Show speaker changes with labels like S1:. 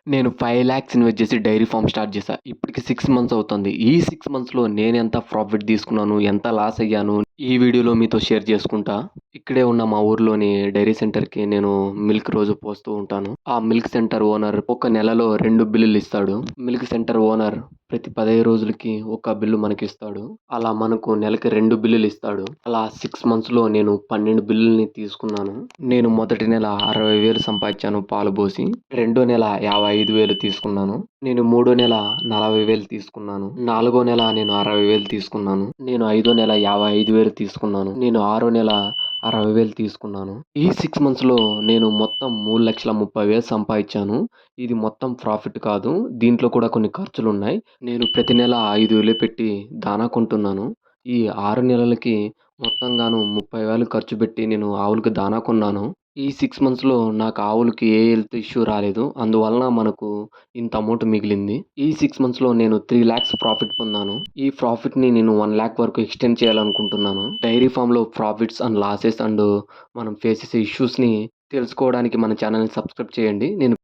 S1: నేను 5,00,000 ఇన్వెస్ట్ చేసి dairy farm start చేశా. ఇప్పటికి 6 మంత్స్ అవుతుంది. ఈ 6 మంత్స్‌లో నేనెంత ప్రాఫిట్ తీసుకున్నాను, ఎంత లాస్ అయ్యాను, ఈ వీడియోలో మీతో షేర్ చేసుకుంటా. ఇక్కడే ఉన్న మా ఊర్లోని డైరీ సెంటర్‌కి నేను మిల్క్ రోజు పోస్తూ ఉంటాను. ఆ మిల్క్ సెంటర్ ఓనర్ ఒక నెలలో 2 బిల్లులు ఇస్తాడు. మిల్క్ సెంటర్ ఓనర్ ప్రతి 15 రోజులకి ఒక బిల్లు మనకిస్తాడు. అలా మనకు నెలకి 2 బిల్లులు ఇస్తాడు. అలా 6 మంత్స్‌లో నేను 12 బిల్లుల్ని తీసుకున్నాను. నేను మొదటి నెల 60,000 సంపాదించాను పాలు పోసి. రెండో నెల 55,000 తీసుకున్నాను. నేను మూడో నెల 40,000 తీసుకున్నాను. నాలుగో నెల నేను 60,000 తీసుకున్నాను. నేను ఐదో నెల 55,000 తీసుకున్నాను. నేను ఆరో నెల 60,000 తీసుకున్నాను. ఈ 6 మంత్స్‌లో నేను మొత్తం 3,30,000 సంపాదించాను. ఇది మొత్తం ప్రాఫిట్ కాదు. దీంట్లో కూడా కొన్ని ఖర్చులున్నాయి. నేను ప్రతి నెల 5,000 పెట్టి దానా కొంటున్నాను. ఈ 6 నెలలకి మొత్తంగాను 30,000 ఖర్చు పెట్టి నేను ఆవులకి దానా కొన్నాను. ఈ 6 మంత్స్‌లో నాకు ఆవులకి ఏ హెల్త్ ఇష్యూ రాలేదు. అందువలన మనకు ఇంత అమౌంట్ మిగిలింది. ఈ 6 మంత్స్‌లో నేను 3,00,000 ప్రాఫిట్ పొందాను. ఈ ప్రాఫిట్‌ని నేను 1,00,000 వరకు ఎక్స్‌టెండ్ చేయాలనుకుంటున్నాను. డైరీ ఫార్మ్‌లో ప్రాఫిట్స్ అండ్ లాసెస్ అండ్ మనం ఫేస్ చేసే ఇష్యూస్‌ని తెలుసుకోవడానికి మన ఛానెల్‌ని సబ్స్క్రైబ్ చేయండి. నేను